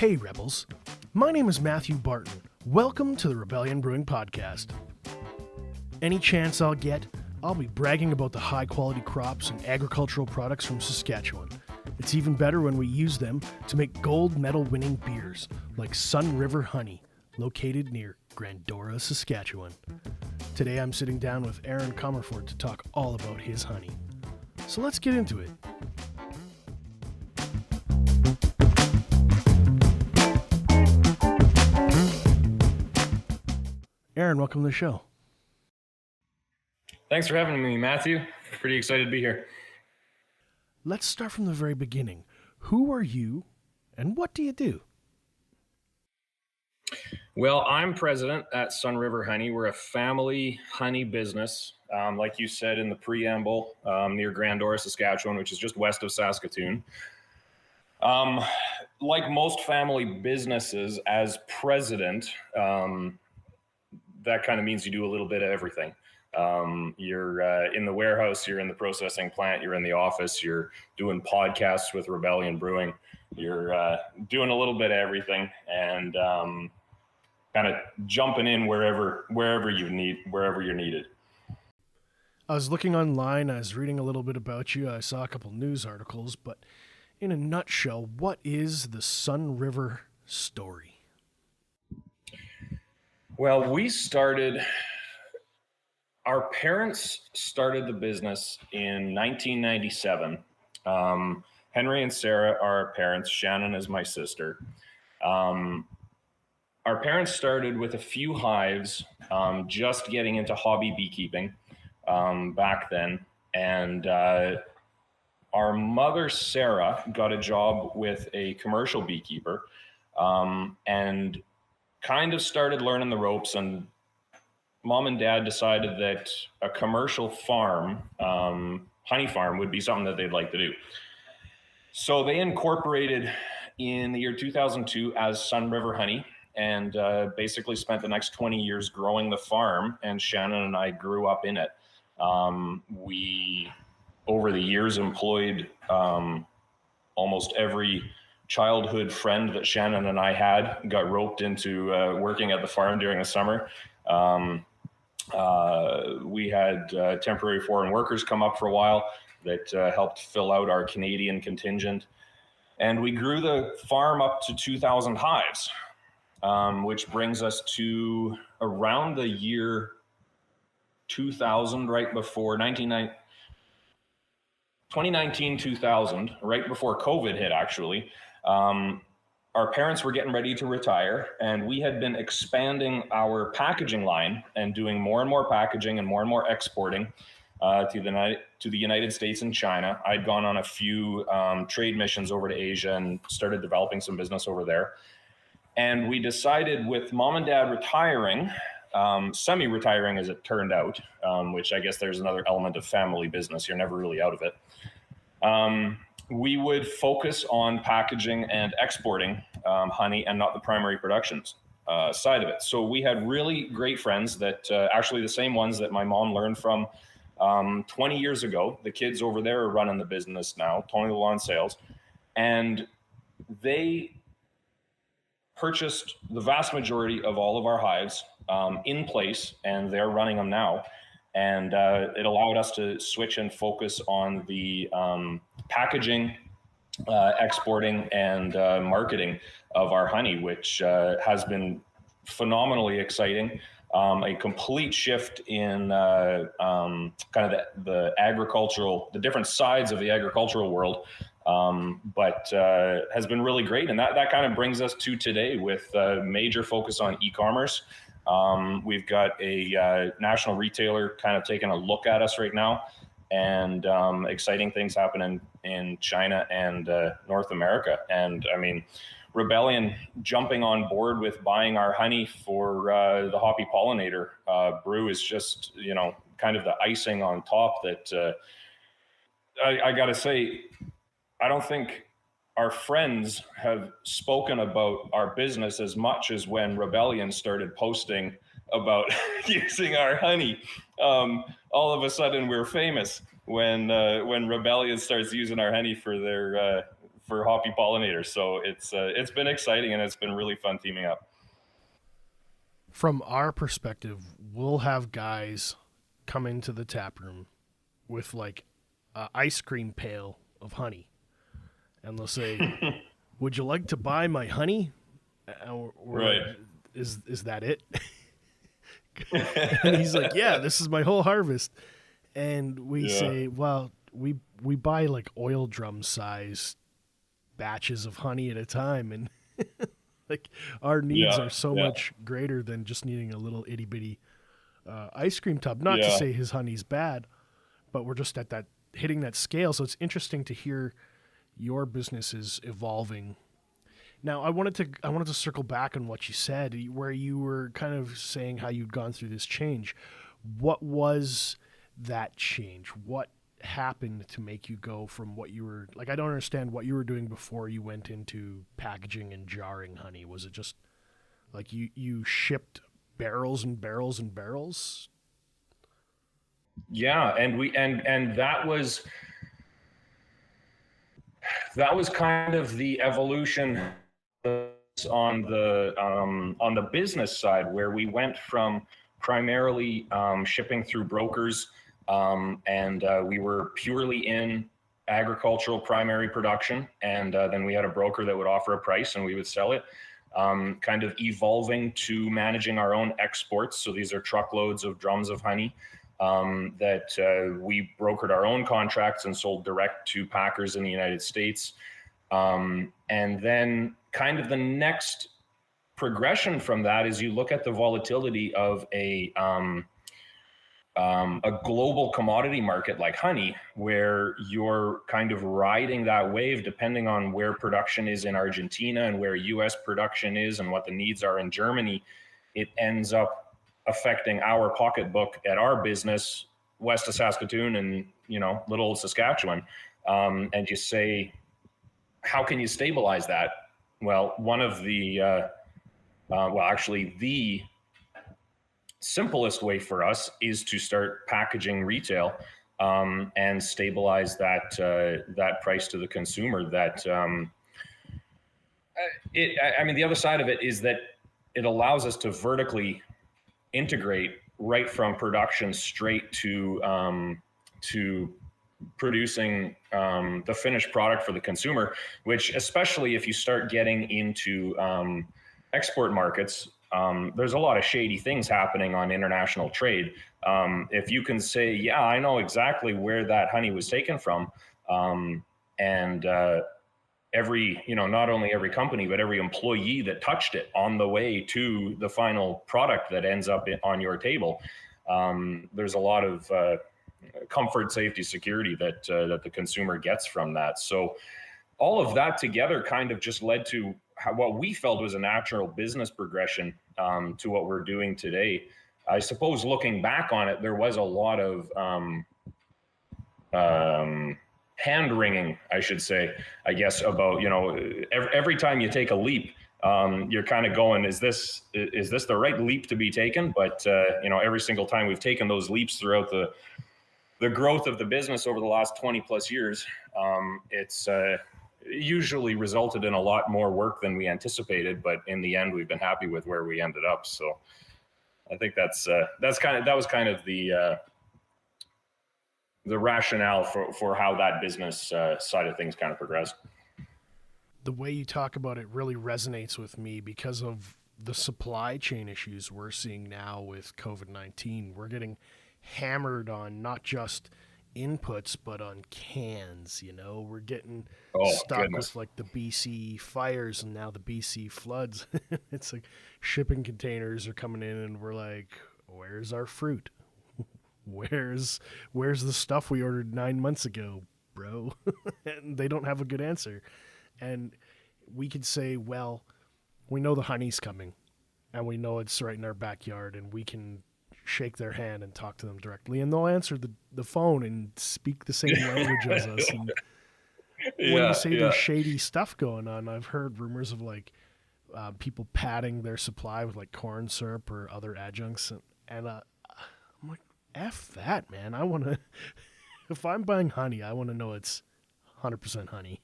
Hey Rebels, my name is Matthew Barton. Welcome to the Rebellion Brewing Podcast. Any chance I'll get, I'll be bragging about the high quality crops and agricultural products from Saskatchewan. It's even better when we use them to make gold medal winning beers like Sun River Honey, located near Grandora, Saskatchewan. Today I'm sitting down with Aaron Comerford to talk all about his honey. So let's get into it. Aaron, welcome to the show. Thanks for having me, Matthew. Pretty excited to be here. Let's start from the very beginning. Who are you and what do you do? Well, I'm president at Sun River Honey. We're a family honey business, like you said in the preamble, near Grandora, Saskatchewan, which is just west of Saskatoon. Like most family businesses, as president, that kind of means you do a little bit of everything. You're in the warehouse, you're in the processing plant, you're in the office, you're doing podcasts with Rebellion Brewing, you're doing a little bit of everything, and kind of jumping in wherever you're needed. I was looking online, I was reading a little bit about you, I saw a couple news articles, but in a nutshell, what is the Sun River story? Well, our parents started the business in 1997. Henry and Sarah are our parents. Shannon is my sister. Our parents started with a few hives, just getting into hobby beekeeping back then. And our mother, Sarah, got a job with a commercial beekeeper and kind of started learning the ropes, and mom and dad decided that a commercial farm, honey farm, would be something that they'd like to do. So they incorporated in the year 2002 as Sun River Honey, and basically spent the next 20 years growing the farm, and Shannon and I grew up in it. We, over the years, employed almost every childhood friend that Shannon and I had, got roped into working at the farm during the summer. We had temporary foreign workers come up for a while that helped fill out our Canadian contingent. And we grew the farm up to 2,000 hives, which brings us to around the year 2000, right before 2019, 2000, right before COVID hit, actually. Our parents were getting ready to retire, and we had been expanding our packaging line and doing more and more packaging and more exporting to the United States and China. I'd gone on a few trade missions over to Asia and started developing some business over there. And we decided, with mom and dad retiring, semi-retiring as it turned out, which I guess there's another element of family business. You're never really out of it. We would focus on packaging and exporting honey and not the primary productions side of it. So we had really great friends that actually the same ones that my mom learned from 20 years ago. The kids over there are running the business now, Tony the Lawn Sales, and they purchased the vast majority of all of our hives in place, and they're running them now. And it allowed us to switch and focus on the packaging, exporting, and marketing of our honey, which has been phenomenally exciting. A complete shift in kind of the different sides of the agricultural world, but has been really great. And that kind of brings us to today with a major focus on e-commerce. We've got a national retailer kind of taking a look at us right now, and exciting things happening in China and North America. And I mean, Rebellion jumping on board with buying our honey for the Hoppy Pollinator brew is just, kind of the icing on top that I got to say, I don't think our friends have spoken about our business as much as when Rebellion started posting about using our honey. All of a sudden we're famous when Rebellion starts using our honey for for Hoppy Pollinator. So it's been exciting, and it's been really fun teaming up. From our perspective, we'll have guys come into the tap room with like an ice cream pail of honey, and they'll say, "Would you like to buy my honey?" Right. Is that it? And he's like, "Yeah, this is my whole harvest." And we say, "Well, we buy like oil drum size batches of honey at a time, and like our needs are so much greater than just needing a little itty bitty ice cream tub. Not to say his honey's bad, but we're just at that hitting that scale. So it's interesting to hear your business is evolving. Now, I wanted to circle back on what you said, where you were kind of saying how you'd gone through this change. What was that change? What happened to make you go from what you were like? I don't understand what you were doing before you went into packaging and jarring honey. Was it just like you shipped barrels and barrels and barrels? Yeah, and that was kind of the evolution on the business side, where we went from primarily shipping through brokers, and we were purely in agricultural primary production, and then we had a broker that would offer a price and we would sell it, kind of evolving to managing our own exports. So these are truckloads of drums of honey that we brokered our own contracts and sold direct to packers in the United States. And then kind of the next progression from that is you look at the volatility of a global commodity market like honey, where you're kind of riding that wave depending on where production is in Argentina and where US production is and what the needs are in Germany. It ends up affecting our pocketbook at our business west of Saskatoon and, little old Saskatchewan. And you say, how can you stabilize that? Well, one of the, actually the simplest way for us is to start packaging retail and stabilize that price to the consumer. The other side of it is that it allows us to vertically integrate right from production straight to producing the finished product for the consumer, which, especially if you start getting into export markets, there's a lot of shady things happening on international trade. If you can say, yeah, I know exactly where that honey was taken from, and not only every company, but every employee that touched it on the way to the final product that ends up on your table, there's a lot of comfort, safety, security that the consumer gets from that. So all of that together kind of just led to what we felt was a natural business progression to what we're doing today. I suppose looking back on it, there was a lot of hand wringing, I should say, I guess, about, every time you take a leap, you're kind of going, is this the right leap to be taken? But, every single time we've taken those leaps throughout the growth of the business over the last 20 plus years, it's usually resulted in a lot more work than we anticipated, but in the end, we've been happy with where we ended up. So I think that was kind of the rationale for how that business side of things kind of progressed. The way you talk about it really resonates with me because of the supply chain issues we're seeing now with COVID-19. We're getting hammered on not just inputs, but on cans. We're getting stuck with like the BC fires and now the BC floods. It's like shipping containers are coming in and we're like, where's our fruit? Where's the stuff we ordered 9 months ago, bro? And they don't have a good answer. And we could say, well, we know the honey's coming and we know it's right in our backyard and we can shake their hand and talk to them directly, and they'll answer the phone and speak the same language as us. And when you say there's shady stuff going on, I've heard rumors of like people padding their supply with like corn syrup or other adjuncts, and I'm like, F that, man. I want to, if I'm buying honey, I want to know it's 100% honey.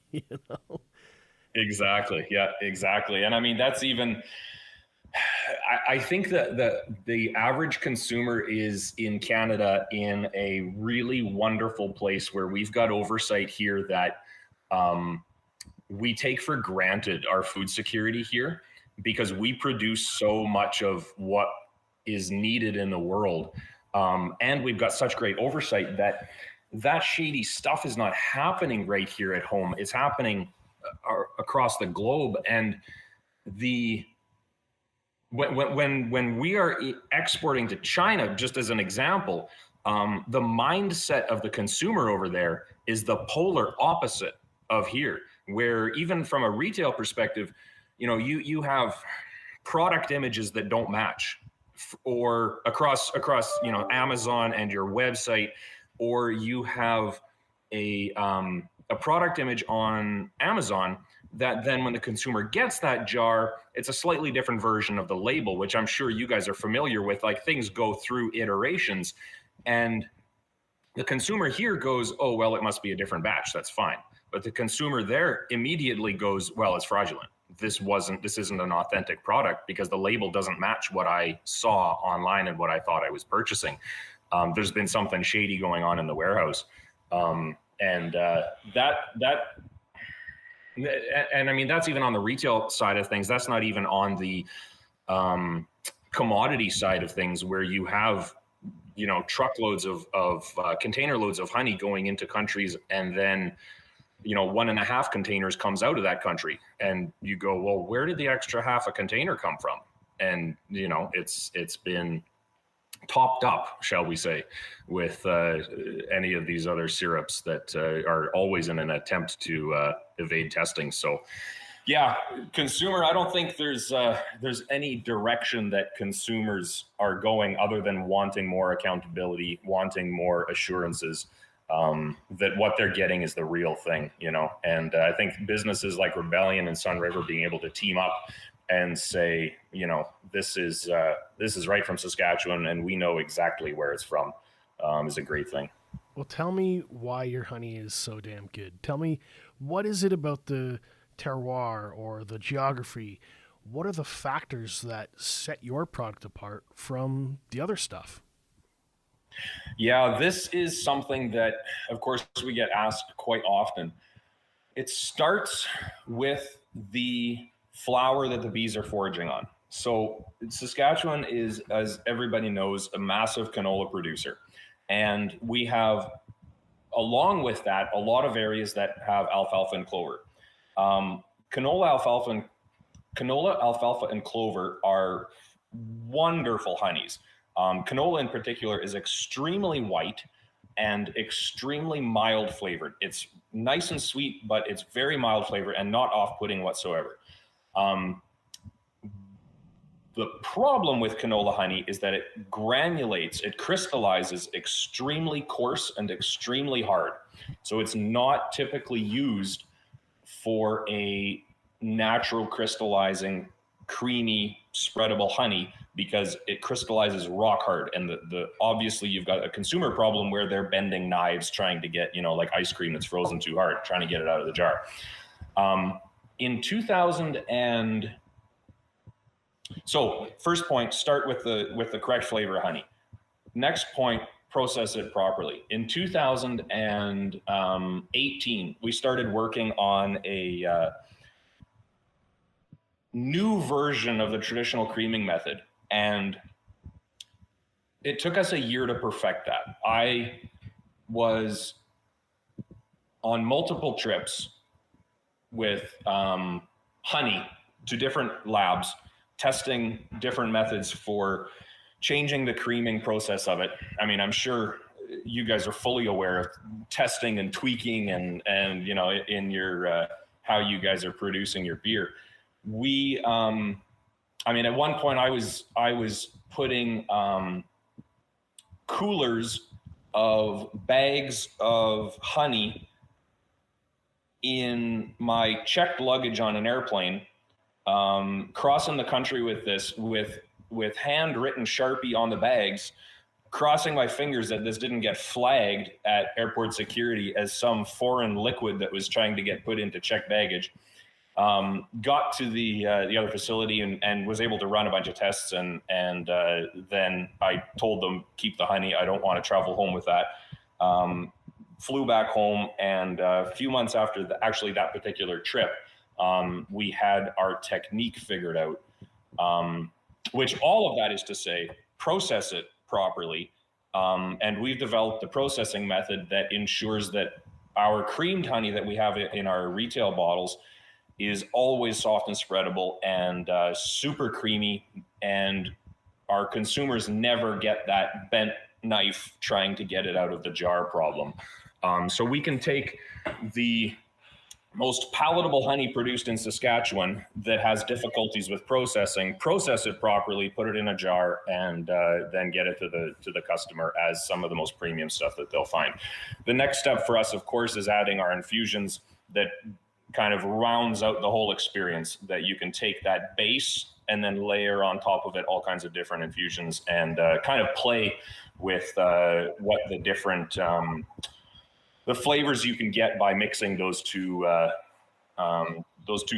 Exactly. Yeah, exactly. And I mean, that's even, I think that the average consumer is in Canada in a really wonderful place where we've got oversight here that we take for granted our food security here because we produce so much of what is needed in the world. And we've got such great oversight that shady stuff is not happening right here at home. It's happening across the globe. And when we are exporting to China, just as an example, the mindset of the consumer over there is the polar opposite of here, where even from a retail perspective, you have product images that don't match, or across Amazon and your website, or you have a product image on Amazon that then when the consumer gets that jar, it's a slightly different version of the label, which I'm sure you guys are familiar with. Like, things go through iterations, and the consumer here goes, oh, well, it must be a different batch. That's fine. But the consumer there immediately goes, well, it's fraudulent. This isn't an authentic product because the label doesn't match what I saw online and what I thought I was purchasing. There's been something shady going on in the warehouse. And I mean, that's even on the retail side of things. That's not even on the commodity side of things, where you have, truckloads of container loads of honey going into countries, and then 1.5 containers comes out of that country, and you go, well, where did the extra half a container come from? And it's been topped up, shall we say, with any of these other syrups that are always in an attempt to evade testing. So yeah, consumer, I don't think there's any direction that consumers are going other than wanting more accountability, wanting more assurances that what they're getting is the real thing, And I think businesses like Rebellion and Sun River being able to team up and say, this is right from Saskatchewan, and we know exactly where it's from, is a great thing. Well, tell me why your honey is so damn good. Tell me, what is it about the terroir or the geography? What are the factors that set your product apart from the other stuff? Yeah, this is something that, of course, we get asked quite often. It starts with the flower that the bees are foraging on. So Saskatchewan is, as everybody knows, a massive canola producer. And we have, along with that, a lot of areas that have alfalfa and clover. Canola, alfalfa, and clover are wonderful honeys. Canola in particular is extremely white and extremely mild flavored. It's nice and sweet, but it's very mild flavored and not off-putting whatsoever. The problem with canola honey is that it granulates, it crystallizes extremely coarse and extremely hard. So it's not typically used for a natural crystallizing, creamy, spreadable honey, because it crystallizes rock hard. And the obviously you've got a consumer problem where they're bending knives trying to get, like ice cream that's frozen too hard, trying to get it out of the jar. In 2000 and so first point, start with the correct flavor of honey. Next point, process it properly. In 2018, we started working on a new version of the traditional creaming method, and it took us a year to perfect that. I was on multiple trips with honey to different labs, testing different methods for changing the creaming process of it. I mean, I'm sure you guys are fully aware of testing and tweaking and in your how you guys are producing your beer. We, I mean, at one point I was putting coolers of bags of honey in my checked luggage on an airplane, crossing the country with this, with handwritten Sharpie on the bags, crossing my fingers that this didn't get flagged at airport security as some foreign liquid that was trying to get put into checked baggage. Got to the other facility and was able to run a bunch of tests, and then I told them, keep the honey. I don't want to travel home with that. Flew back home, and a few months after that particular trip, we had our technique figured out, which all of that is to say, process it properly. And we've developed a processing method that ensures that our creamed honey that we have in our retail bottles is always soft and spreadable and super creamy, and our consumers never get that bent knife trying to get it out of the jar problem. So we can take the most palatable honey produced in Saskatchewan that has difficulties with processing, process it properly, put it in a jar, and then get it to the customer as some of the most premium stuff that they'll find. The next step for us, of course, is adding our infusions that kind of rounds out the whole experience, that you can take that base and then layer on top of it all kinds of different infusions and kind of play with what the different the flavors you can get by mixing those two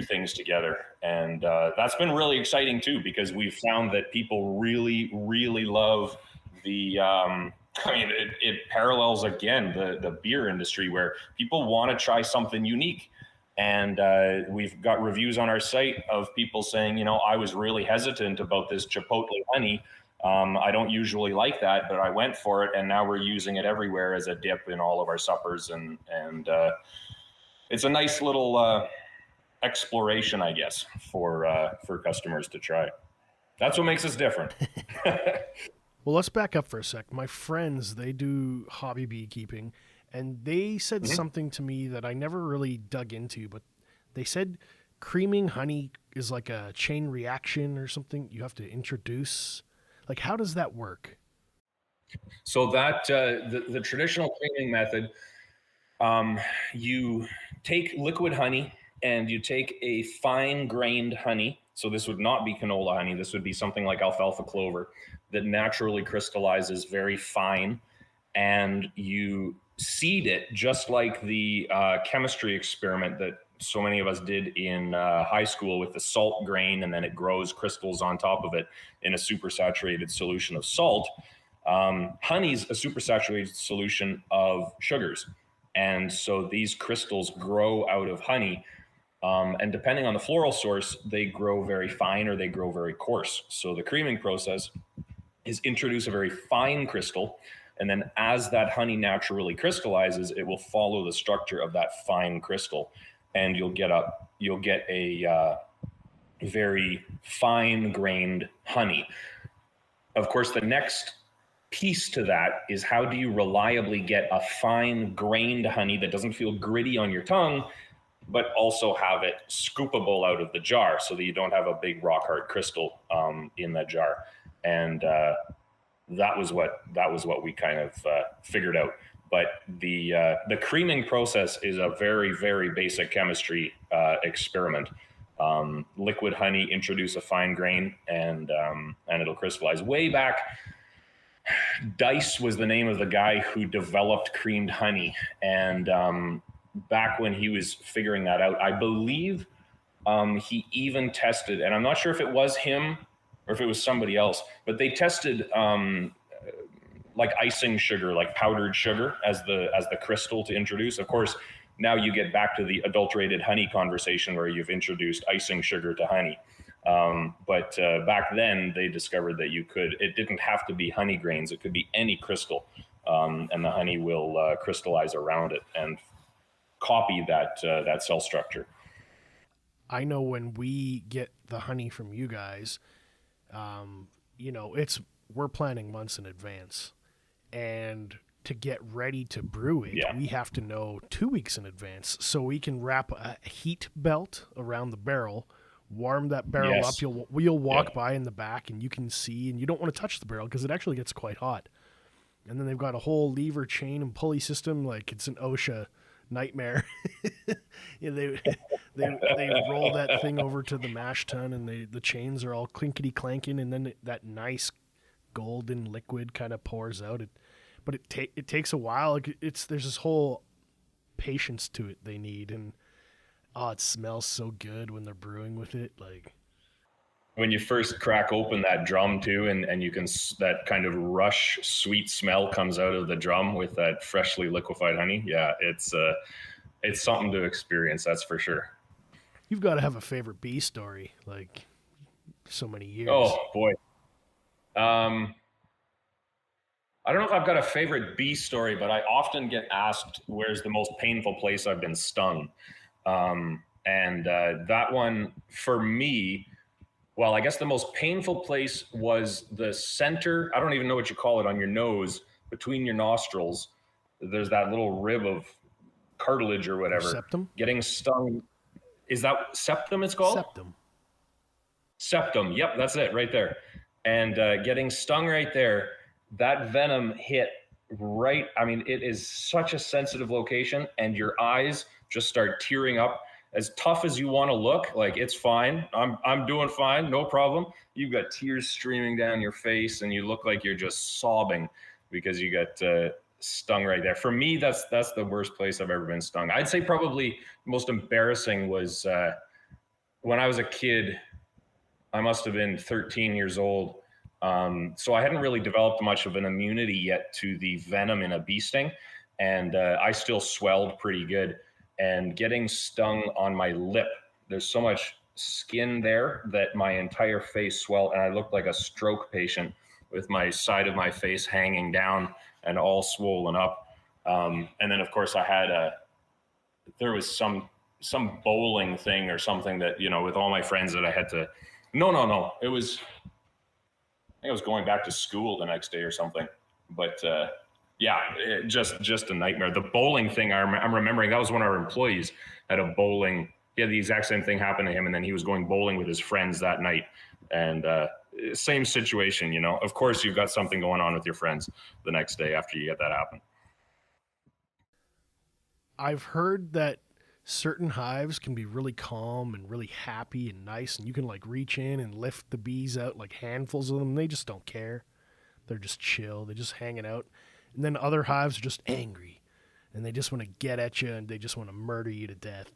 things together. And that's been really exciting too, because we've found that people really, really love the, it parallels again, the beer industry, where people want to try something unique. And we've got reviews on our site of people saying, I was really hesitant about this chipotle honey. I don't usually like that, but I went for it, and now we're using it everywhere as a dip in all of our suppers, and it's a nice little exploration, I guess, for customers to try. That's what makes us different. Well, let's back up for a sec. My friends, they do hobby beekeeping, and they said something to me that I never really dug into, but they said creaming honey is like a chain reaction or something you have to introduce. Like, how does that work? So that the traditional creaming method, you take liquid honey and you take a fine grained honey. So this would not be canola honey. This would be something like alfalfa clover that naturally crystallizes very fine, and you seed it just like the chemistry experiment that so many of us did in high school with the salt grain, and then it grows crystals on top of it in a supersaturated solution of salt. Honey's a supersaturated solution of sugars. And so these crystals grow out of honey. And depending on the floral source, they grow very fine or they grow very coarse. So the creaming process is introduce a very fine crystal, and then as that honey naturally crystallizes, it will follow the structure of that fine crystal, and you'll get a very fine grained honey. Of course, the next piece to that is, how do you reliably get a fine grained honey that doesn't feel gritty on your tongue, but also have it scoopable out of the jar so that you don't have a big rock hard crystal in that jar. And that was what we kind of figured out. But the creaming process is a very, very basic chemistry experiment. Liquid honey, introduce a fine grain, and it'll crystallize. Way back, Dice was the name of the guy who developed creamed honey, and back when he was figuring that out, I believe he even tested, and I'm not sure if it was him or if it was somebody else, but they tested like icing sugar, like powdered sugar as the crystal to introduce. Of course, now you get back to the adulterated honey conversation where you've introduced icing sugar to honey. But back then they discovered that it didn't have to be honey grains. It could be any crystal, and the honey will crystallize around it and copy that cell structure. I know when we get the honey from you guys, we're planning months in advance, and to get ready to brew it, we have to know 2 weeks in advance, so we can wrap a heat belt around the barrel, warm that barrel up. You'll walk by in the back and you can see, and you don't want to touch the barrel because it actually gets quite hot. And then they've got a whole lever chain and pulley system like it's an OSHA nightmare. They roll that thing over to the mash tun, and the chains are all clinkety clanking, and then that nice golden liquid kind of pours out. But it takes a while. Like there's this whole patience to it they need, and it smells so good when they're brewing with it. Like when you first crack open that drum too, and you can, that kind of rush sweet smell comes out of the drum with that freshly liquefied honey. Yeah, it's something to experience, that's for sure. You've got to have a favorite bee story, like so many years. Oh boy. I don't know if I've got a favorite bee story, but I often get asked where's the most painful place I've been stung. And that one for me, well, I guess the most painful place was the center, I don't even know what you call it, on your nose, between your nostrils. There's that little rib of cartilage or whatever. Septum? Getting stung. Is that septum it's called? Septum. Yep, that's it right there. And getting stung right there, that venom hit right. I mean, it is such a sensitive location, and your eyes just start tearing up. As tough as you want to look, like it's fine. I'm doing fine, no problem. You've got tears streaming down your face, and you look like you're just sobbing because you got stung right there. For me, that's the worst place I've ever been stung. I'd say probably most embarrassing was when I was a kid. I must have been 13 years old. So I hadn't really developed much of an immunity yet to the venom in a bee sting. And I still swelled pretty good. And getting stung on my lip, there's so much skin there that my entire face swelled. And I looked like a stroke patient with my side of my face hanging down and all swollen up. And then, of course, I had there was some bowling thing or something that, with all my friends that I had to, no. It was, I think I was going back to school the next day or something. But yeah, just a nightmare. The bowling thing, I'm remembering, that was one of our employees at a bowling. He had the exact same thing happen to him, and then he was going bowling with his friends that night. And same situation, Of course, you've got something going on with your friends the next day after you get that happen. I've heard that certain hives can be really calm and really happy and nice, and you can like reach in and lift the bees out, like handfuls of them, and they just don't care. They're just chill. They're just hanging out. And then other hives are just angry, and they just want to get at you, and they just want to murder you to death.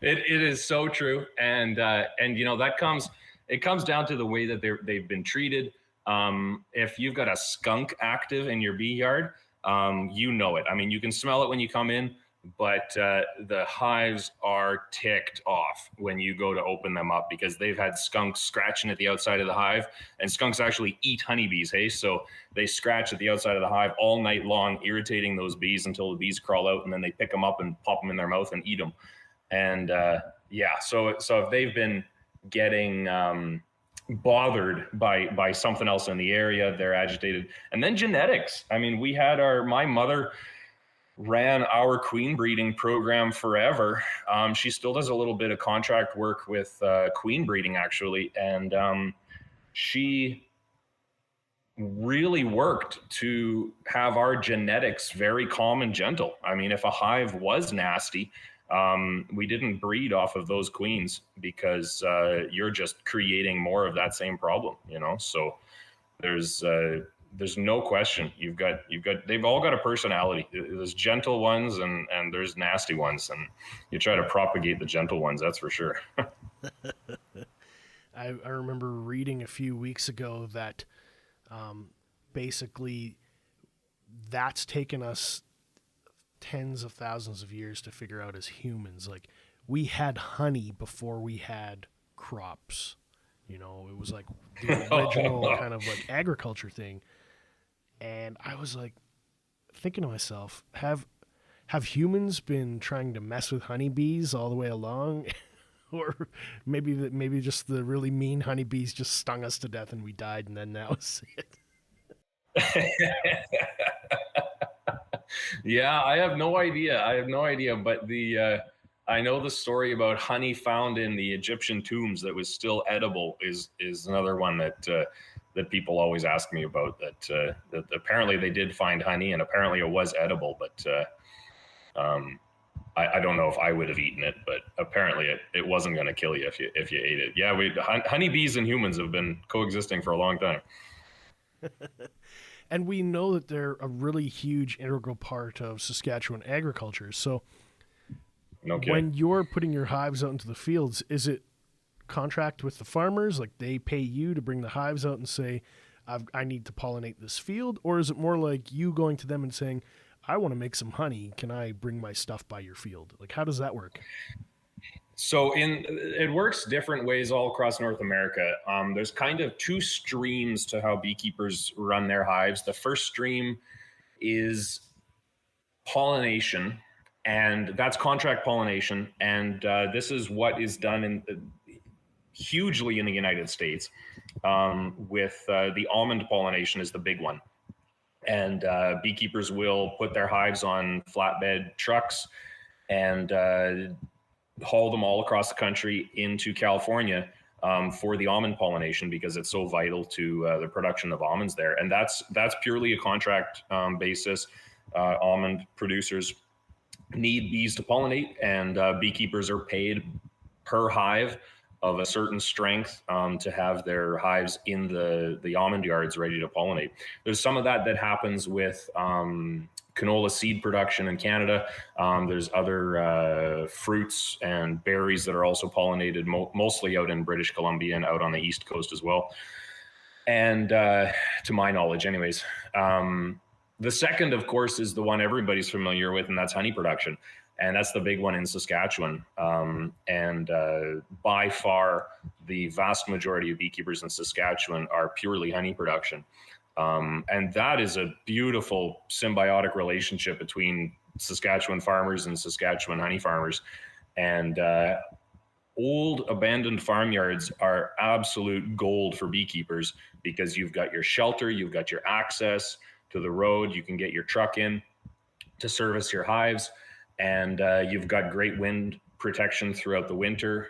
It is so true. And that comes down to the way that they've been treated. If you've got a skunk active in your bee yard, you know it. I mean, you can smell it when you come in, but the hives are ticked off when you go to open them up because they've had skunks scratching at the outside of the hive, and skunks actually eat honeybees, hey? So they scratch at the outside of the hive all night long, irritating those bees until the bees crawl out, and then they pick them up and pop them in their mouth and eat them. And so if they've been getting bothered by something else in the area, they're agitated. And then genetics. I mean, my mother ran our queen breeding program forever. She still does a little bit of contract work with queen breeding, actually. And she really worked to have our genetics very calm and gentle. I mean, if a hive was nasty, we didn't breed off of those queens because you're just creating more of that same problem, So there's no question. They've all got a personality. There's gentle ones and there's nasty ones, and you try to propagate the gentle ones. That's for sure. I remember reading a few weeks ago that basically that's taken us tens of thousands of years to figure out as humans. Like, we had honey before we had crops. It was like the original kind of like agriculture thing. And I was like thinking to myself, have humans been trying to mess with honeybees all the way along? Or maybe just the really mean honeybees just stung us to death and we died, and then that was it. Yeah, I have no idea. But I know the story about honey found in the Egyptian tombs that was still edible is another one that people always ask me about. That apparently they did find honey, and apparently it was edible. But I don't know if I would have eaten it, but apparently it wasn't going to kill you if you ate it. Yeah, honeybees and humans have been coexisting for a long time. And we know that they're a really huge integral part of Saskatchewan agriculture. So No kidding. when you're putting your hives out into the fields, is it contract with the farmers? Like they pay you to bring the hives out and say, I need to pollinate this field? Or is it more like you going to them and saying, I want to make some honey. Can I bring my stuff by your field? Like, how does that work? So it works different ways all across North America. There's kind of two streams to how beekeepers run their hives. The first stream is pollination, and that's contract pollination. And this is what is done hugely in the United States with the almond pollination is the big one. And beekeepers will put their hives on flatbed trucks and haul them all across the country into California for the almond pollination because it's so vital to the production of almonds there. And that's purely a contract basis. Almond producers need bees to pollinate, and beekeepers are paid per hive of a certain strength to have their hives in the almond yards ready to pollinate. There's some of that happens with canola seed production in Canada. There's other fruits and berries that are also pollinated, mostly out in British Columbia and out on the East Coast as well. And to my knowledge, anyways. The second, of course, is the one everybody's familiar with, and that's honey production. And that's the big one in Saskatchewan. And by far, the vast majority of beekeepers in Saskatchewan are purely honey production. And that is a beautiful symbiotic relationship between Saskatchewan farmers and Saskatchewan honey farmers. And old abandoned farmyards are absolute gold for beekeepers because you've got your shelter, you've got your access to the road, you can get your truck in to service your hives. And you've got great wind protection throughout the winter.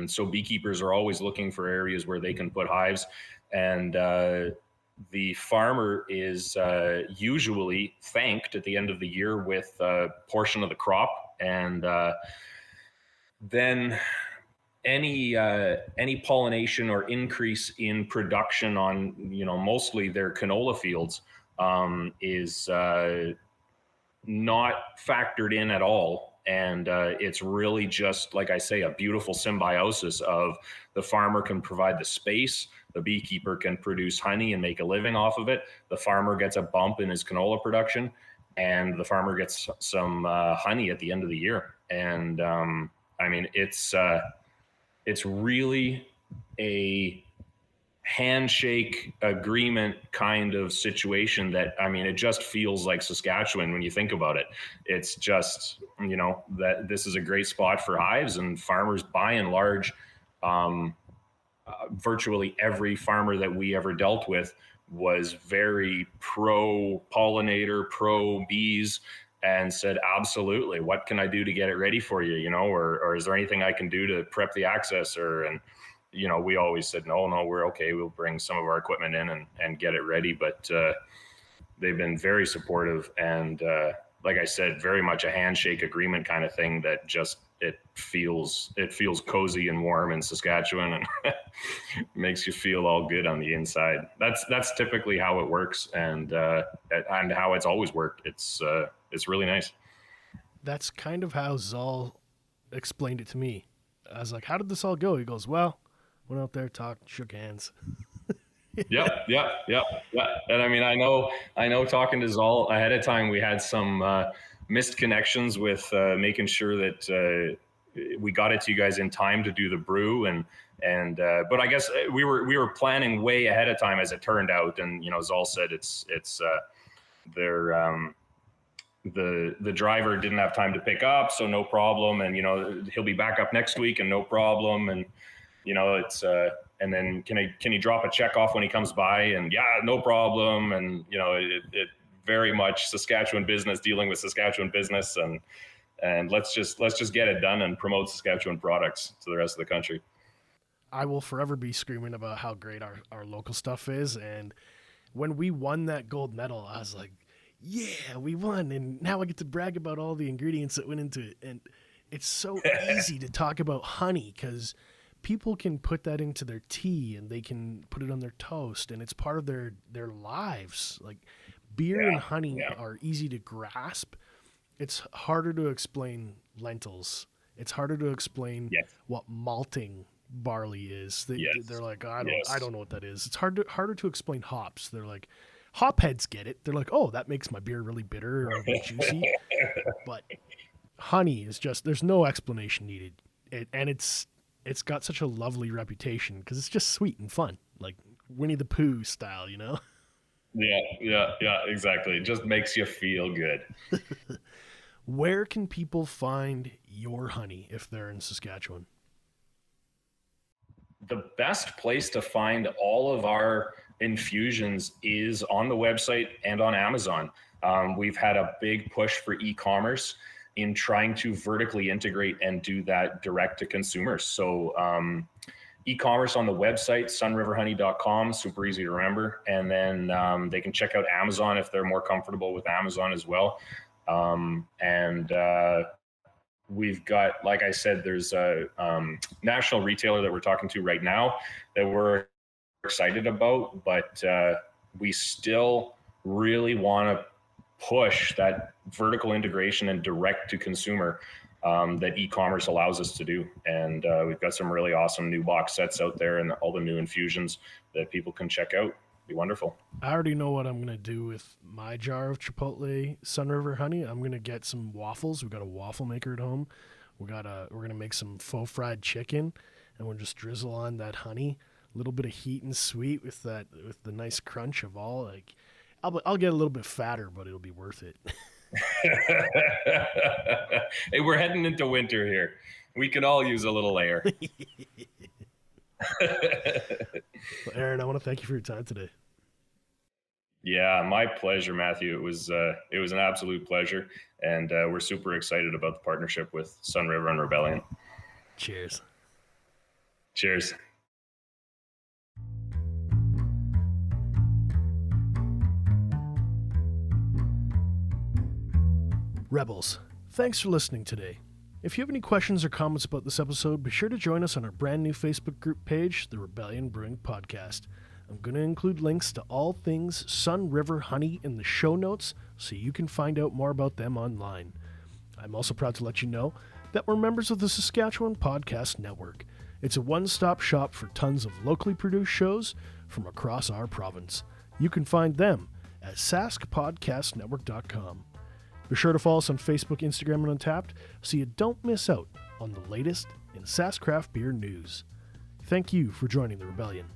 So beekeepers are always looking for areas where they can put hives. And the farmer is usually thanked at the end of the year with a portion of the crop. And then any pollination or increase in production on, mostly their canola fields is not factored in at all. And it's really just, like I say, a beautiful symbiosis of the farmer can provide the space, the beekeeper can produce honey and make a living off of it, the farmer gets a bump in his canola production, and the farmer gets some honey at the end of the year. And it's really a handshake agreement kind of situation that, it just feels like Saskatchewan when you think about it. It's just, that this is a great spot for hives, and farmers by and large, virtually every farmer that we ever dealt with was very pro pollinator, pro bees, and said, absolutely, what can I do to get it ready for you? Or is there anything I can do to prep the accessor? And we always said, no, we're okay. We'll bring some of our equipment in and get it ready. But they've been very supportive. And like I said, very much a handshake agreement kind of thing that just, it feels cozy and warm in Saskatchewan and makes you feel all good on the inside. That's typically how it works. And how it's always worked. It's really nice. That's kind of how Zal explained it to me. I was like, how did this all go? He goes, well, went out there, talked, shook hands. Yep. And I know talking to Zal ahead of time, we had some missed connections with making sure that we got it to you guys in time to do the brew. But I guess we were planning way ahead of time, as it turned out. And, Zal said it's their, the driver didn't have time to pick up, so no problem. And, he'll be back up next week and no problem. And, it's, and then can you drop a check off when he comes by? And yeah, no problem. And, it very much Saskatchewan business dealing with Saskatchewan business, and let's just get it done and promote Saskatchewan products to the rest of the country. I will forever be screaming about how great our local stuff is. And when we won that gold medal, I was like, yeah, we won. And now I get to brag about all the ingredients that went into it. And it's so easy to talk about honey because people can put that into their tea and they can put it on their toast, and it's part of their lives. Like beer and honey are easy to grasp. It's harder to explain lentils. It's harder to explain what malting barley is. They're like, I don't know what that is. It's harder to explain hops. They're like, hopheads get it. They're like, oh, that makes my beer really bitter or juicy. But honey is just, there's no explanation needed. And it's got such a lovely reputation because it's just sweet and fun, like Winnie the Pooh style, you know? Yeah, exactly. It just makes you feel good. Where can people find your honey if they're in Saskatchewan? The best place to find all of our infusions is on the website and on Amazon. We've had a big push for e-commerce in trying to vertically integrate and do that direct to consumers. So e-commerce on the website, sunriverhoney.com, super easy to remember. And then they can check out Amazon if they're more comfortable with Amazon as well. We've got, like I said, there's a national retailer that we're talking to right now that we're excited about, but we still really want to push that vertical integration and direct to consumer that e-commerce allows us to do. And we've got some really awesome new box sets out there and all the new infusions that people can check out. Be wonderful. I already know what I'm going to do with my jar of chipotle Sunriver honey. I'm going to get some waffles. We've got a waffle maker at home. We're going to make some faux fried chicken, and we'll just drizzle on that honey, a little bit of heat and sweet with the nice crunch of all. Like, I'll get a little bit fatter, but it'll be worth it. Hey, we're heading into winter here. We can all use a little air. Well, Aaron, I want to thank you for your time today. Yeah, my pleasure, Matthew. It was an absolute pleasure, and we're super excited about the partnership with Sun River and Rebellion. Cheers. Cheers. Rebels, thanks for listening today. If you have any questions or comments about this episode, be sure to join us on our brand new Facebook group page, the Rebellion Brewing Podcast. I'm going to include links to all things Sun River Honey in the show notes so you can find out more about them online. I'm also proud to let you know that we're members of the Saskatchewan Podcast Network. It's a one-stop shop for tons of locally produced shows from across our province. You can find them at saskpodcastnetwork.com. Be sure to follow us on Facebook, Instagram, and Untappd so you don't miss out on the latest in Sask craft beer news. Thank you for joining the Rebellion.